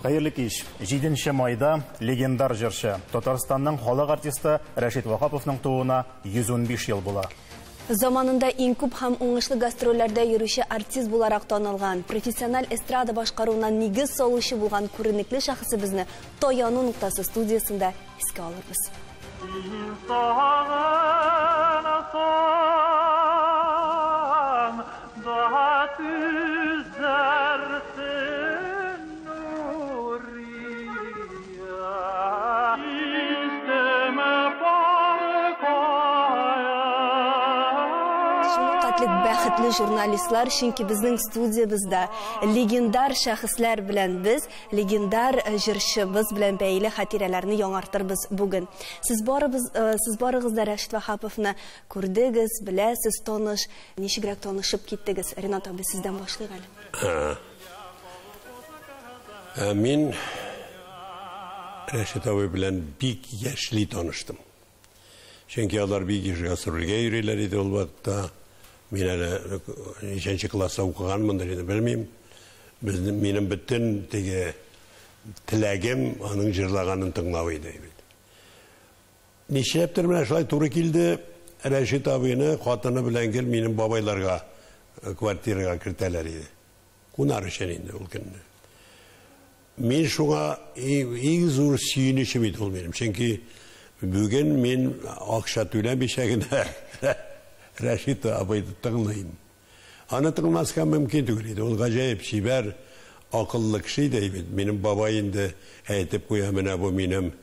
Хәерле кич. 7 майда легендар җырчы, Татарстанның халык артисты Рәшит Вахаповның тууына 115 ел була. Заманында иң күп һәм уңышлы гастрольләрдә йөрүче артист буларак танылган, профессиональ эстрада башкаруыннан нигез салучы булган күренекле шәхесебезне Таяну нуктасы студиясында искә алырбыз. Бәхетле журналистлар, чөнки безнең студиябызда легендар шәхесләр белән без, легендар җырчыбыз белән бәйле хатирәләрне яңартырбыз бүген. Сез барыгыз да Рәшит Вахаповны күрдегез, беләсез, таныш, ничегрәк танышып киттегез? Ринат абый, сездән башлыйк әле. Мин Рәшит абый белән бик яшьли таныштым. Чөнки алар бик гастрольгә йөриләр иде ул вакытта. Мин әле 5нче класста укыганмындыр инде, белмим. Минем бөтен теге теләгем аның җырлаганын тыңлау иде. Нишләптер менә шулай туры килде, Рәшит абыйны хатыны белән гел минем бабайларга квартирага кертәләр иде. Кунар өчен инде ул көнне. Мин шуңа иң зур сөенечем иде ул минем. Чөнки бүген мин акча түләмичә генә Рәшит абайды тыңлайым. Аны тыңласка мөмкин түгел иде. Ул гаҗәеп шибәр, акыллы кеше иде бит. Минем бабай инде әйтеп куя, менә бу минем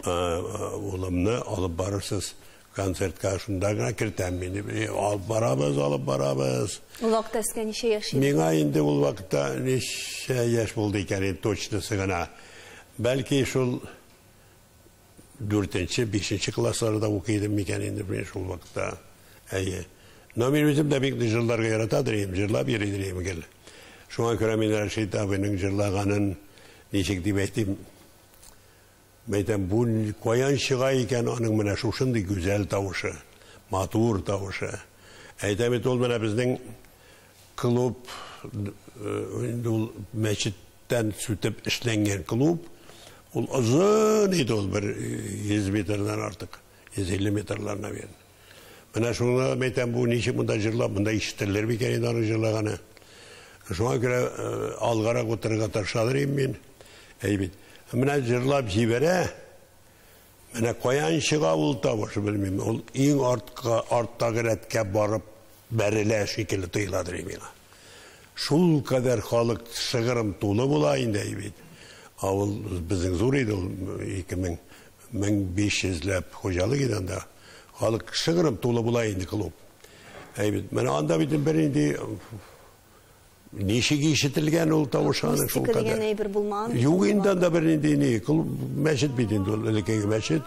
улымны алып барырсыз концертка, шунда гына кертәм мин. Алып барабыз. Ул вакытта сезгә ничә яшь иде? Миңа инде ул вакытта ничә яшь булды икән, точносы гына. Бәлки шул 4нче, 5нче классларда укыйдым микән инде шул вакытта. Но мин үзем дә бик җырларга яратадыр, җырлап йөридем гел. Шуңа күрә мин Рәшит абыйның җырлаганын ничек дип әйтим. Мәйтәм, бу каян чыга икән аның менә шушындый гүзәл тавышы, матур тавышы. Әйтәм бит, ул менә безнең клуб, ул мәчеттән сүтеп эшләнгән клуб, ул озын иде, ул 100 метрдан артык, 150 метрларына бер. Менә шуңа мәйтәм, бу ничек монда җырлап, монда ишетелер микән инде аны җырлаганы. Шуңа күрә алгарак утырырга тырышалар идем мин. Әйбит. Менә җырлап җибәрә. Менә каян чыга ул тавышы, белмим. Ул иң арттагы рәткә барып бәрелә шикелле тоеладыр миңа. Шул кадәр халык шыгырым тулы була инде, әйбит. Ул безнең зур иде, ул 1500 хуҗалык иде анда. Халык шыгырым тулы була инде клуб. Әйбит, менә анда бит бер инде ничек ишетелгән ул тавышы шул кадәр. Дигән әйбер булмаган. Юк инде анда бер инде клуб, мәчет бит инде ул, элеккеге мәчет.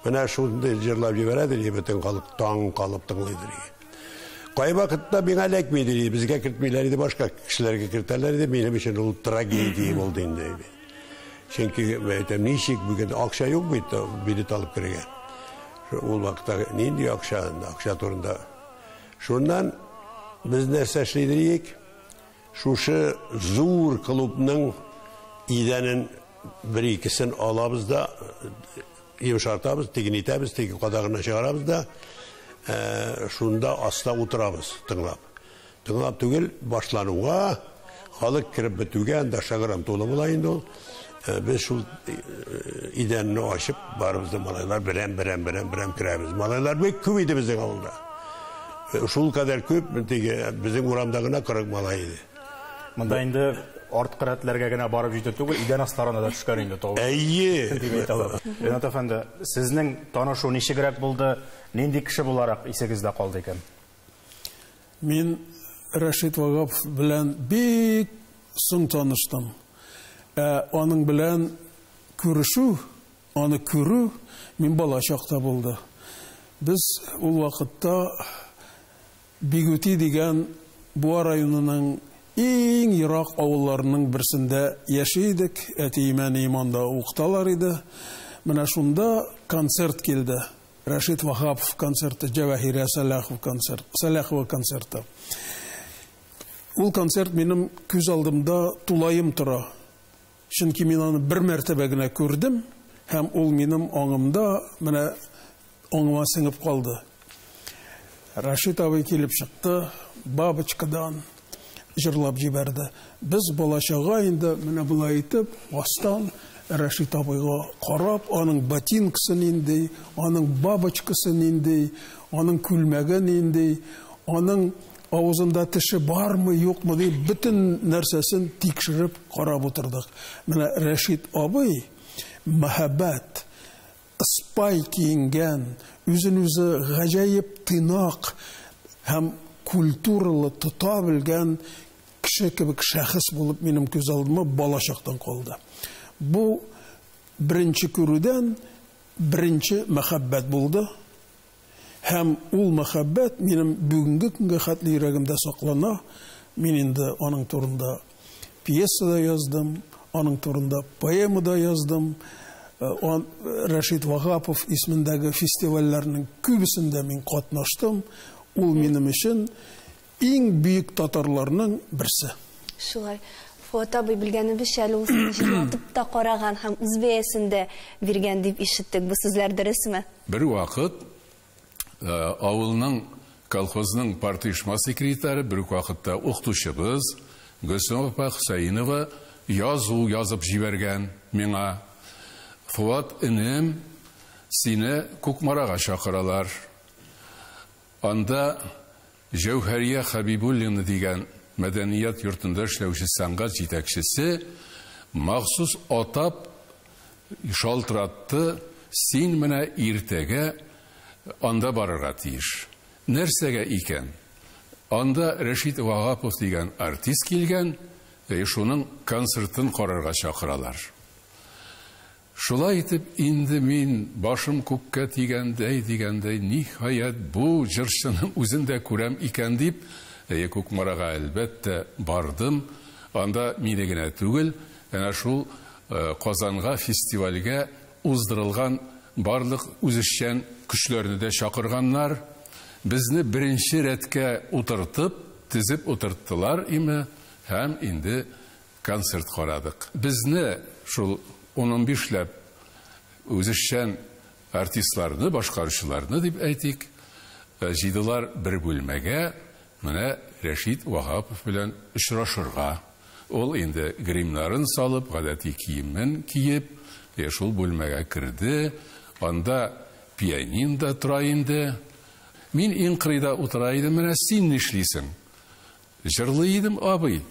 Менә шунда җырлап җибәрәдер, бөтен халык таң калып тыңлыйдыр. Кай вакытта миңа эләкмәйди, безгә кертмиләр иде, башка кешеләргә кертәләр иде, минем өчен ул трагедия булды инде. Чөнки әйтәм, ничек бүген акча юк бит, билет алып кергән. Ул вакытта нинди акча турында. Шуннан без нәрсә эшлидек? Шушы зур клубның идәнен бер-икесен алабыз да, йомшартабыз, тигенитәбез, теге кадагына чыгарабыз да, шунда аста утырабыз, тыңлап. Тыңлап түгел, башлануга, халык кирип бетүгә, анда шыгырым тулы була инде ул. Biz şul idənini açıb, barımızda malайlar birəm kirəmiz. Malайlar büyük küp idi bizim avulda. Şul kadar küp, bizim uramdağına 40 malay idi. Mında indi art qıratlarga gana barıb jüyді түгіл, idən aslarına da düşkər indi. Әйе! Ринат әфәнді, sizning tanıшу nişigirək buldu, nindi kişi bularak isegizdə qaldı ekan? Min Rəşit Vahapov bilən bik soң tanıştım. Onun bilen күрешү, аны күрү мин бала чакта булды. Без ул вакытта Бигүти дигән Буа районының иң ерак авылларының берсендә яшидек. Әтиемән иманда укыталар иде. Менә шунда концерт килде. Рәшит Вахапов концерты, Җавахирә Сәләхова концерты. Ул концерт минем күз алдымда тулайым тора. Чөнки мин аны бер мәртәбә генә күрдем, һәм ул минем аңымда менә аңыма сеңеп калды. Рашид абый килеп чыкты, бабочкадан җырлап җибәрде. Без балачага инде менә булай итеп, астан Рашид абыйга карап, аның ботинкасын инде, аның бабочкасын инде, аның күлмәген инде, аның авызында теше бармы, юкмы дип бөтен нәрсәсен тикшереп карап утырдык. Менә Рашид абый мәхәббәт, спай киенгән, үзен-үзе гаҗәеп тыйнак һәм культуралы тота белгән кеше кебек шәхес булып минем күз алдыма балачактан калды. Бу беренче күрүдән беренче мәхәббәт булды. Һәм ул мәхәббәт минем бүгенге көнгә хәтле йөрәгемдә саклана. Мин инде аның турында пьеса да яздым, аның турында поэма да яздым. Рашид Вагапов исемендәге фестивальләрнең күбесендә мин катнаштым. Ул минем өчен иң бөек татарларның берсе. Шулай. Фуат абый белгәнебезчә, ул җырлатып та караган һәм үз бәясендә биргән дип ишеттек. Бу сүзләр дөресме? Бер вакыт авылның колхозның партия секретаре, бер вакытта укытучыбыз Гөлсем апа Хусаинова язу язып җибәргән миңа. Фуат энем, сине Күкмарага чакыралар. Анда Җәүһәрия Хәбибуллина дигән мәдәният йортында эшләүче сәнгать җитәкчесе махсус атап шалтыратты, син менә иртәгә анда барырга тиеш. Нәрсәгә икән? Анда Рашид Вагапов дигән артист килгән, шуның концертын карарга чакыралар. Шулай итеп, инде мин башым күккә дигәндәй, ниһаять бу җырчының үзен дә күрәм икән дип, Күкмарага әлбәттә бардым. Анда мине генә түгел, әнә шул Казанга фестивальгә уздырылган барлык үзешчән көчләрне дә чакырганнар. Безне беренче рәткә утыртып, тизеп утырттылар име, һәм инде концерт карадык. Безне шул 15ләп үзешчән артистларны, башкаручыларны дип әйтик, җыйдылар бер бүлмәгә, менә Рашид Вагапов белән очрашырга. Ул инде гримнарын салып, гадәти киемен киеп, шул бүлмәгә керде. Анда пианино тора инде. Мин иң кырыйда утыра идем, менә син нишлисең? Җырлый идем, абый.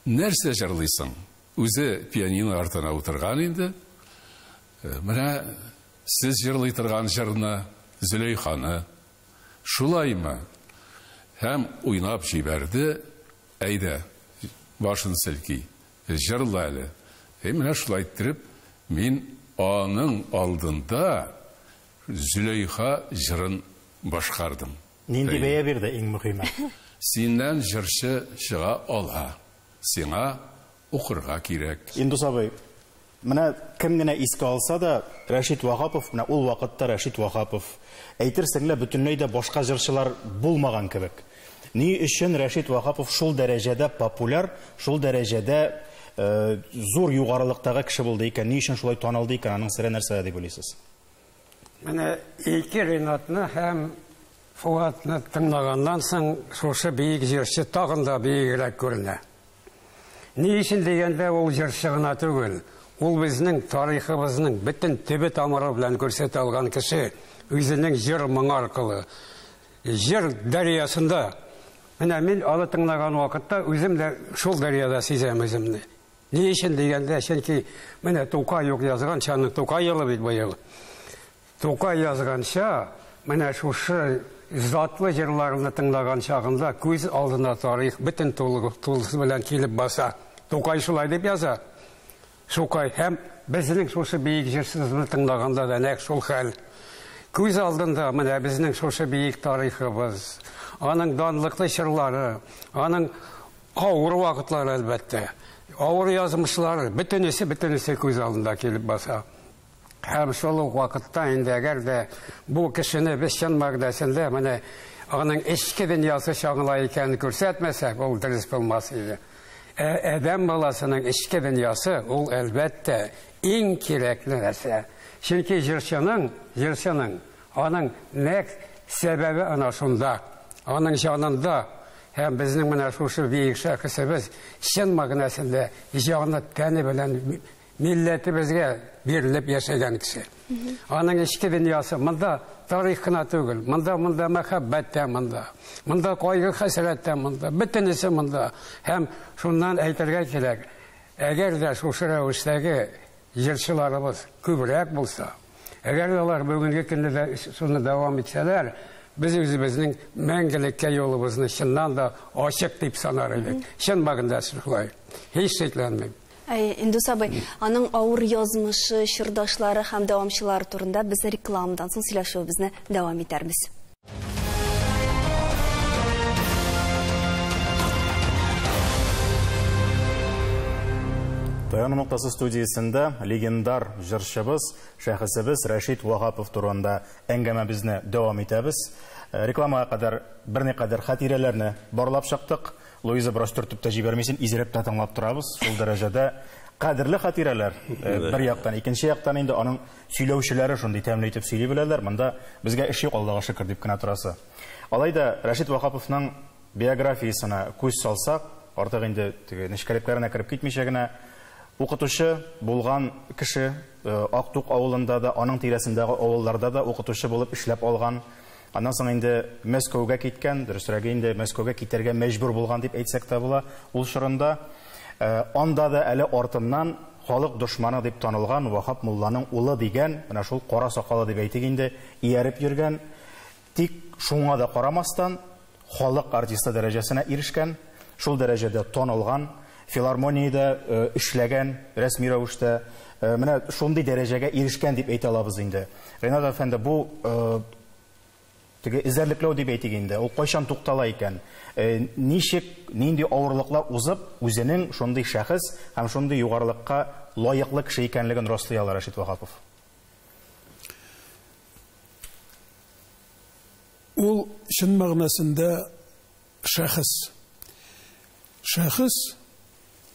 Нәрсә җырлыйсың? Үзе пианино артына утырган инде. Менә сез җырлый торган җырны, Зөләйханы. Шулаймы? Һәм уйнап җибәрде. Әйдә, башын селки. Җырла әле. Менә шулай итеп, мин аның алдында Зөләйха җырын башкардым. Нинди бәя бирде иң мөһиме? Синнән җырчы чыга ала. Сиңа укырга кирәк. Индус абый, менә кем генә искә алса да, Рашид Вагапов, менә ул вакытта Рашид Вагапов, әйтерсең лә бөтенләй дә башка җырчылар булмаган кебек. Ни өчен Рашид Вагапов шул дәрәҗәдә популяр, шул дәрәҗәдә зур югарылыктагы кеше булды икән? Ни өчен шулай танылды икән? Аның сире нәрсә дип уйлыйсыз? Менә ике Ринатны һәм Фуатны тыңлаганнан соң шушы бийек җырчы тагын да биегрәк күренә. Ни өчен дигәндә, ул җырчы гына түгел, ул безнең тарихыбызның бөтен төбе тамыры белән күрсәтә алган кеше, үзенең җыр моңы аркылы, җыр дәрьясында. Менә мин аны тыңлаган вакытта үзем дә шул дәрьяда сизәм үземне. Ни өчен дигәндә, чөнки менә Тукай юк язган, чанның Тукай елы бит быел. Тукай язганча, менә шушы затлы җырларны тыңлаган чагында күз алдына тарих бөтен тулысы белән килеп баса. Тукай шулай дип яза. Шукай һәм безнең шушы бийек җырчыбызны тыңлаганда да нәкъ шул хәл. Күз алдында менә безнең шушы бийек тарихыбыз, аның данлыклы җырлары, аның авыр вакытлары әлбәттә, авыр язмышлары, бөтенесе күз алдында килеп баса. Һәм шул вакытта инде әгәр дә бу кешене без чын мәгънәсендә менә аның эчке дөньясы чагыла икәнен күрсәтмәсәк, ул дөрес булмас иде. Adam баласының ішкі dünyası ул әлбәттә иң кирәкле нәрсә. Чөнки җырчының аның нәк сәбәбе ана шунда, аның җанында. Һәм безнең менә шушы биек шәхесебез чын мәгънәсендә җаны тәне белән милләтебезгә бирелеп яшәгән кеше. Аның ішкі dünyасы монда тарих кына түгел, монда мәхәббәт тә монда. Монда кайгы хәсрәт тә монда, бөтенесе монда. Һәм шуннан әйтергә кирәк, әгәр дә шушы рәвештәге җырчыларыбыз күбрәк булса, әгәр алар бүгенге көндә дә шуны дәвам итсәләр, biz үзебезнең мәңгелеккә юлыбызны чыннан да ачык дип санар идек. Чын мәгънәсендә шулай. Һич шикләнмим. Индус абый, аның авыр язмышы, чырдашлары һәм дәвамчылары турында без рекламадан соң сөйләшүебезне дәвам итәрбез. Таяну ноктасы студиясында легендар җырчыбыз, шәхесебез Рәшит Вагапов турында әңгәмәбезне дәвам итәбез. Рекламага кадәр берникадәр хатирәләрне барлап чыктык. Луиза брос төртеп тә җибәрмисен, изрәп тә тыңлап торабыз. Шул дәрәҗәдә кадерле хатирәләр. Бер яктан, икенче яктан инде аның сөйләүчеләре шундый тәмле итеп сөйли беләләр. Монда безгә эш юк, Аллага шөкер дип кенә торасы. Алайда Рәшит Вагаповның биографиясына күз салсак, артык инде нечкәлекләренә кереп китмичә генә укытучы булган кеше, Актук авылында да, аның тирәсендәге авылларда да укытучы булып эшләп алган. Аннан соң инде Мәскәүгә киткән, дөресрәге инде Мәскәүгә китәргә мәҗбүр булган дип әйтсәк тә була. Ул чорында анда да әле артыннан халык дошманы дип танылган Вахап мулланың улы дигән, менә шул кара сакалы дип әйтик инде, ияреп йөргән. Тик шуңа да карамастан халык артисты дәрәҗәсенә ирешкән, шул дәрәҗәдә танылган, филармониядә эшләгән, рәсми рәвештә менә шундый дәрәҗәгә ирешкән дип әйтә алабыз инде. Ренат әфәнде, бу эзәрлекләү дип әйтик инде. Ул кайчан туктала икән? Ничек, нинди авырлыклар узып, үзенең шундый шәхес һәм шундый югарылыкка лаеклы кеше икәнлеген раслый ала Рәшит Вагапов? Ул чын мәгънәсендә шәхес. Шәхес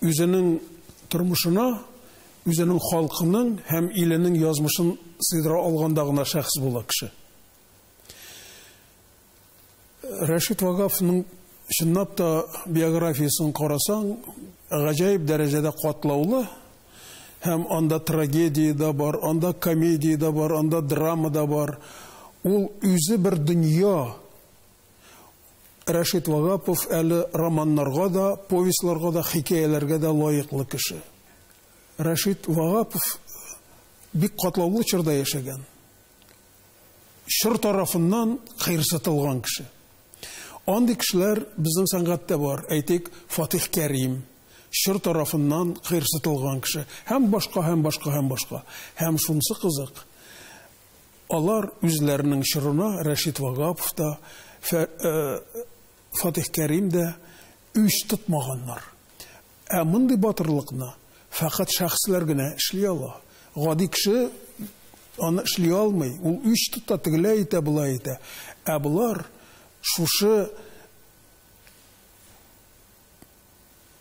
үзенең тормышына, үзенең халкының һәм иленең язмышын сыйдыра алганда гына шәхес була кеше. Рәшит Вагаповның чынлап та биографиясын карасаң, гаҗәеп дәрәҗәдә катлаулы, һәм анда трагедия да бар, анда комедия да бар, анда драма да бар. Ул үзе бер дөнья. Рәшит Вагапов әле романнарга да, повестларга да, хикәяләргә дә лаеклы кеше. Рәшит Вагапов бик катлаулы чорда яшәгән. Чор тарафыннан кыерсытылган кеше. Андый кешеләр безнең сәнгатьтә бар. Әйтик, Фатих Кәрим, чор тарафыннан кыерсытылган кеше. Һәм башка. Һәм шунысы кызык. Алар үзләренең чорына Рәшит Вагапов да, Фатих Кәрим дә үч тотмаганнар. Мондый батырлыкны фақат шәхесләр генә эшли ала. Гади кеше аны эшли алмый. Ул үч тота, тегеләй итә, булай итә. Булар шушы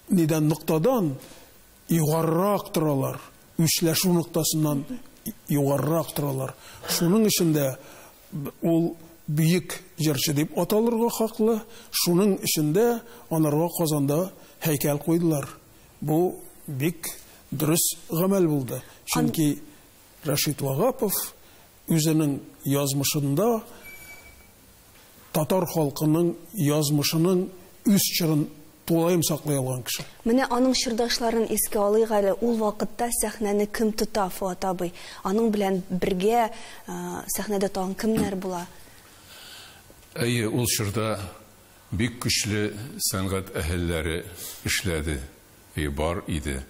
нидән ноктадан югаррак торалар. Үчләшү ноктасыннан югаррак торалар. Шуның эчендә ул бүйек җырчы дип аталырга хаклы. Шуның эчендә анарга Казанда һәйкәл куйдылар. Бу бик дөрес гамәл булды. Чөнки Рәшит Вагапов үзенең язмышында татар халкының язмышының үз чырын тулайым саклый алган кеше. Менә аның чырдашларын искә алыйк әле. Ул вакытта сәхнәне кем тота, Фуат абый? Аның белән бергә сәхнәдә тагын кемнәр була? Ул чорда бик көчле сәнгать әһелләре эшләде, бар иде.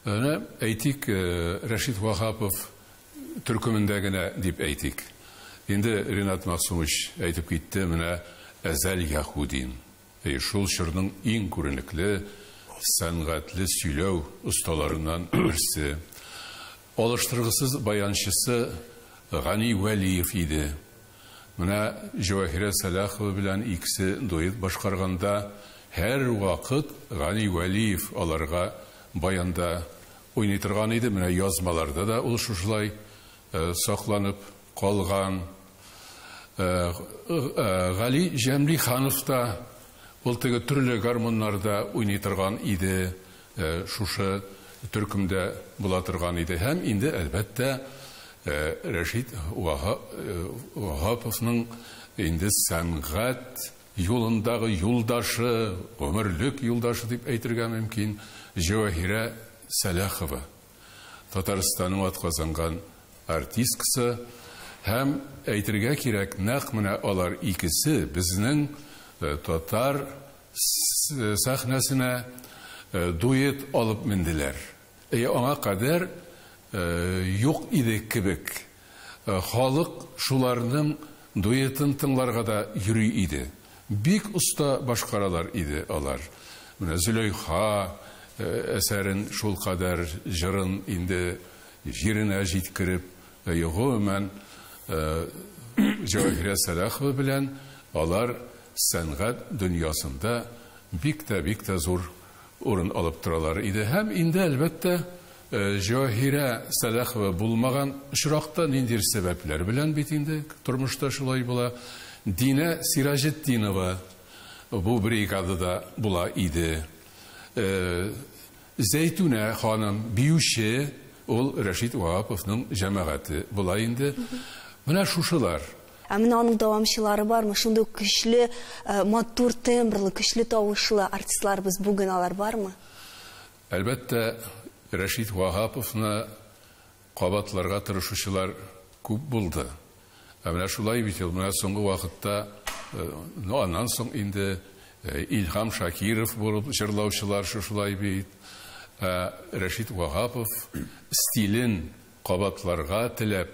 Әйтик, Рәшит Вагапов төркемендә генә дип әйтик. Инде Ринат Максумович әйтеп китте, менә Әзәл Яһудин. Шул чорның иң күренекле сәнгатьле сөйләү осталарыннан берсе. Алыштыргысыз баянчысы Гани Вәлиев иде. Менә Җавахирә Салахова белән икесе дуэт башкарганда һәр вакыт Гани Вәлиев аларга баянда уйный торган иде. Менә язмаларда да ул шушылай сакланып калган. Гали Җәмлиханов та ул теге төрле гармоннарда уйный торган иде. Шушы төркемдә була торган иде. Һәм инде әлбәттә Рәшит Вагаповның инде сәнгать юлындагы юлдашы, гомерлек юлдашы дип әйтергә мөмкин, Җавахира Сәләхова. Татарстанның атказанган артисткасы һәм әйтергә кирәк, нәкъ менә алар икесе безнең татар сәхнәсенә дуэт алып менделәр. Аңа кадәр юк иде кебек. Халык шуларның дуэтын тыңларга да йөри иде. Бик уста башкаралар иде алар. Менә Зөләйха әсәрен шул кадәр җырын инде җиренә җиткереп, гомумән Җавахира Сәләхова белән алар сәнгать дөньясында бик тә зур урын алып торалар иде. Һәм инде әлбәттә Җавахира Сәләхова булмаган очракта ниндидер сәбәпләр белән бит инде тормышта шулай була. Динә Сиражетдинова бу бригадада була иде. Зәйтүнә ханым биюче, ул Рәшит Вагаповның җәмәгате була инде. Менә шушылар. Менә аның дәвамчылары бармы? Шундый көчле, матур тембрлы, көчле тавышлы артистларыбыз бүген алар бармы? Әлбәттә, Рәшит Вагаповны кабатларга тырышучылар күп булды. Менә шулай бит, менә соңгы вакытта, аннан соң инде Илһам Шакиров булып җырлаучылар шулай бит. Рәшит Вагапов стилен кабатларга теләп,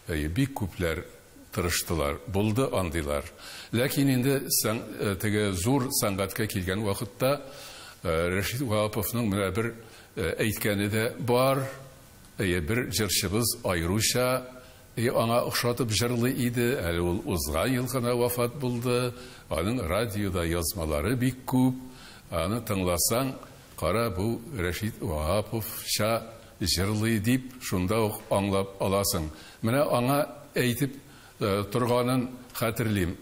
бик күпләр тырыштылар, булды андыйлар. Ләкин инде теге зур сәнгатькә килгән вакытта Рәшит Вагаповның менә бер әйткәне дә бар. Бер җырчыбыз айруча аңа охшатып җырлый иде. Әле ул узган ел гына вафат булды. Аның радиода язмалары бик күп. Аны тыңласаң, кара, бу Рәшит Вагаповча җырлый дип, шунда ук аңлап аласың. Менә аңа әйтеп торганын хәтерлим.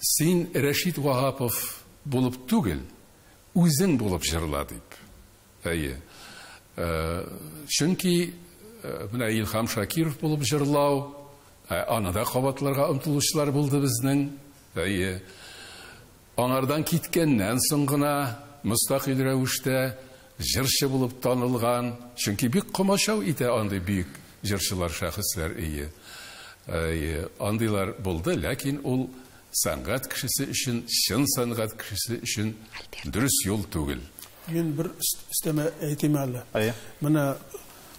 Син Рәшит Вагапов булып түгел, үзең булып җырла дип. Чөнки менә Илһам Шакиров булып җырлау, аны да кабатларга омтылучылар булды безнең. Аңардан киткәннән соң гына мустақил рәвештә җырчы булып танылган, чөнки бик комачау итә андый бик җырчылар, шәхесләр. Андыйлар булды, ләкин ул сәнгать кешесе өчен, чын сәнгать кешесе өчен дөрес юл түгел. Мен бер өстәмә әйтим әле. Менә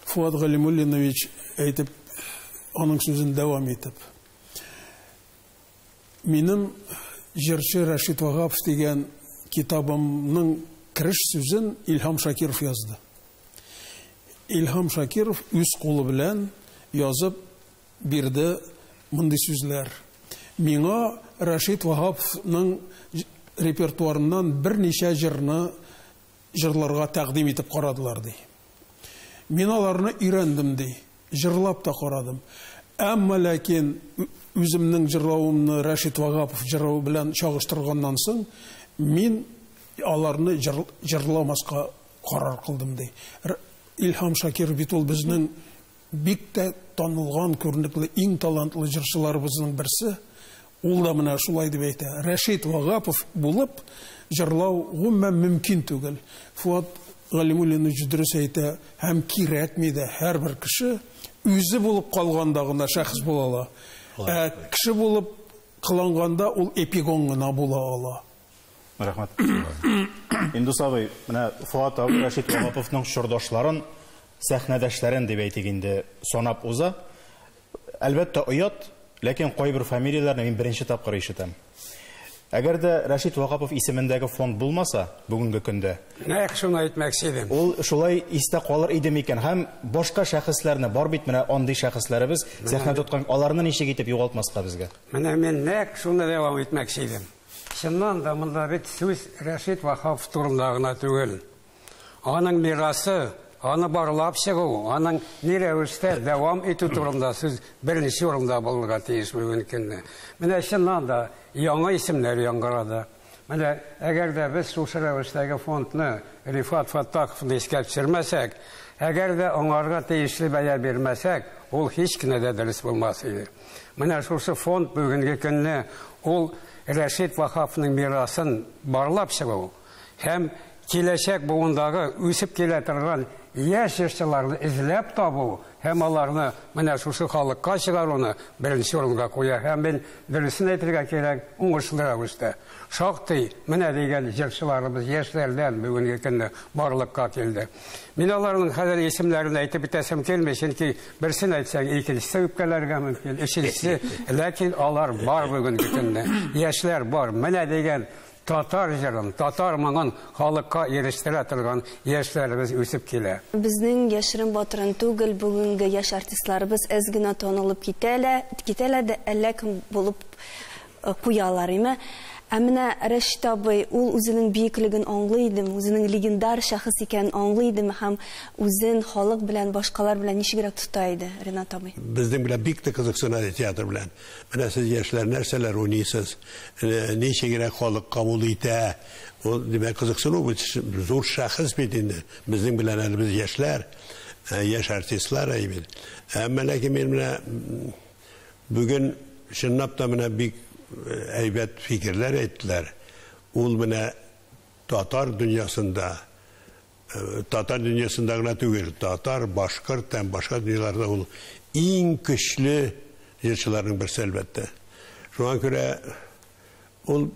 Фуат Галимуллинович әйтеп, аның сүзен дәвам итеп. Минем җырчы Рәшит Вагапов дигән китабымның кириш сүзен Илһам Шакиров язды. Илһам Шакиров үз кулы белән язып бирде мондый сүзләр. Миңа Рәшит Вагаповның репертуарыннан берничә җырны җырларга тәкъдим итеп карадылар ди. Мин аларны өйрәндем ди, җырлап та карадым. Әмма ләкин үземнең җырлавымны Рәшит Вагапов җырлавы белән чагыштырганнан соң, мин аларны җырламаска карар кылдым ди. Илһам Шакиров бит ул безнең бик тә танылган, күренекле, иң талантлы җырчыларыбызның берсе. Ул да менә шулай дип әйтә. Рәшит Вагапов булып җырлау гомумән мөмкин түгел. Фуат Галимуллинович дөрес әйтә, һәм кирәкми дә, һәрбер кеше үзе булып калганда гына шәхес була ала. Кеше булып кыланганда ул эпигон гына була ала. Рәхмәт. Индус абый, менә Фуат абый Рәшит Вагаповның чордашларын, сәхнәдәшләрен дип әйтик инде санап уза. Әлбәттә оят, ләкин кайбер фамилияләрне мин беренче тапкыр ишетәм. Әгәр дә Рәшит Вахапов исемендәге фонд булмаса, бүгенге көндә, Нәк шуны әйтмәкче идем. ул шулай истә калыр иде микән? Һәм башка шәхесләрне бар бит, менә андый шәхесләребез сәхнә тоткан, аларны ничек итеп югалтмаска безгә? Менә мен нәк шуны дәвам итмәкче идем. Чыннан да монда бит сүз Рәшит Вахапов турында гына түгел. Аның мирасы, аны барлап чыгу, аның ни рәвештә дәвам итү турында сүз беренче урында булырга тиеш бүген көндә. Менә чыннан да яңа исемнәр яңгырады. Менә әгәр дә без шушы рәвештәге фондны Рифат Фаттаховны искә төшермәсәк, әгәр дә аңарга тиешле бәя бирмәсәк, ул һич кенә дә дөрес булмас иде. Менә шушы фонд бүгенге көнне ул Рәшит Вахаповның мирасын барлап чыгу һәм киләчәк буындагы үсеп килә торган яшь җырчыларны эзләп табу һәм аларны менә шушы халыкка чыгаруны беренче урынга куя. Һәм мин дөресен әйтергә кирәк, уңышлы рәвештә шактый менә дигән җырчыларыбыз яшьләрдән бүгенге көнне барлыкка килде. Мин аларның хәзер исемләрен әйтеп бетәсем килмәй, чөнки берсен әйтсәң икенчесе үпкәләргә мөмкин, өченчесе, ләкин алар бар бүгенге көнне. Яшьләр бар. Менә дигән татар җырын, татар моңын халыкка ирештерә торган яшьләребез үсеп килә. Безнең яшерен батырын түгел, бүгенге яшь артистларыбыз әз генә танылып китәләр дә әллә кем булып куялар име. Ә менә Рәшит абый, ул үзенең бийеклеген аңлый иде, үзенең легендар шәхес икәнен аңлый иде һәм үзен халык белән, башкалар белән ничегрәк тота иде, Ринат абый? Безнең белән бик тә кызыксына театр белән. Менә сез яшьләр нәрсәләр уйныйсыз, ничегрәк халык кабул итә, ул димәк кызыксыну бу зур шәхес бит инде. Безнең белән әле без яшьләр, яшь артистлар әйбит. Әмма ләкин менә бүген чынлап та менә бик әйбәт фикерләр әйттеләр. Ул менә татар дөньясында гына түгел, татар, башкорт һәм башка дөньяларда ул иң көчле җырчыларның берсе әлбәттә. Шуңа күрә ул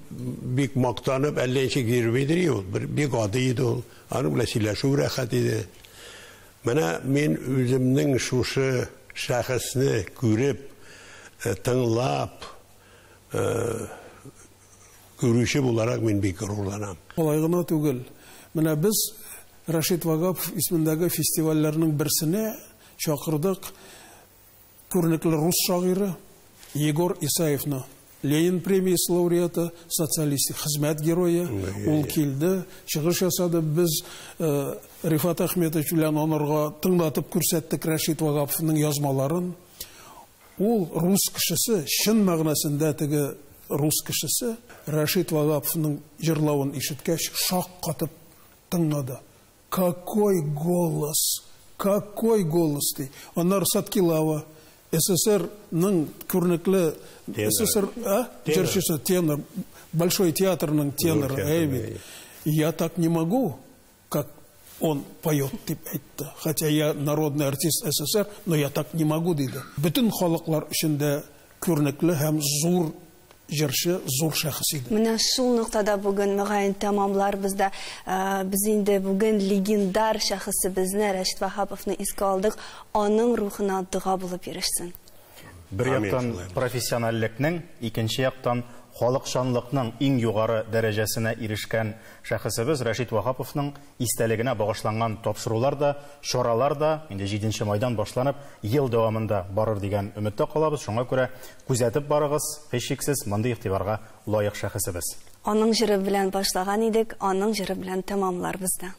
бик мактанып әллә ничек йөрмидер ул, бик гади иде ул. Аның белән сөйләшү рәхәт иде. Менә мин үземнең шушы шәхесне күреп, тыңлап, күрүче буларак мин бик горурланам. Алай гына түгел. Менә без Рәшит Вахапов исемендәге фестивальләрнең берсенә чакырдык күренекле рус шагыйре Егор Исаевны, Ленин премиясе лауреаты, социалистик хезмәт герое. Ул килде, чыгыш ясады. Без Рифат Ахметович белән анарга тыңлатып күрсәттек Рәшит Вахаповның язмаларын. Ул рус кешесе, чын мәгънәсендә теге рус кешесе Рәшит Вахаповның җырлавын ишеткәч шаккатып тыңлады. Какой голос ди. Аннар Саткилова, СССР-ның күренекле СССР җырчысы, тенор, Большой театрның теноры, әйбит. Я так не могу, как он поет, дип әйтте. Хотя я народный артист СССР, но я так не могу диде. Bütün халыклар эчендә күренекле һәм зур җырчы, зур шәхес иде. Менә шул ноктада бүген мөгаен тәмамлар бездә. Без инде бүген легендар шәхесебезне Рәшит Вахаповны искә алдык. Аның рухына дуга булып ирешсен. Бер яктан профессионаллекнең, икенче яктан халыкчанлыкның иң югары дәрәҗәсенә ирешкән шәхесебез Рәшит Вахаповның истәлегенә багышланган тапшырулар да, чаралар да инде 7 майдан башланып, ел дәвамында барыр дигән өметтә калабыз. Шуңа күрә күзәтеп барыгыз, һичшиксез мондый игътибарга лаек шәхесебез. Аның җыры белән башлаган идек, аның җыры белән тәмамлар бездә.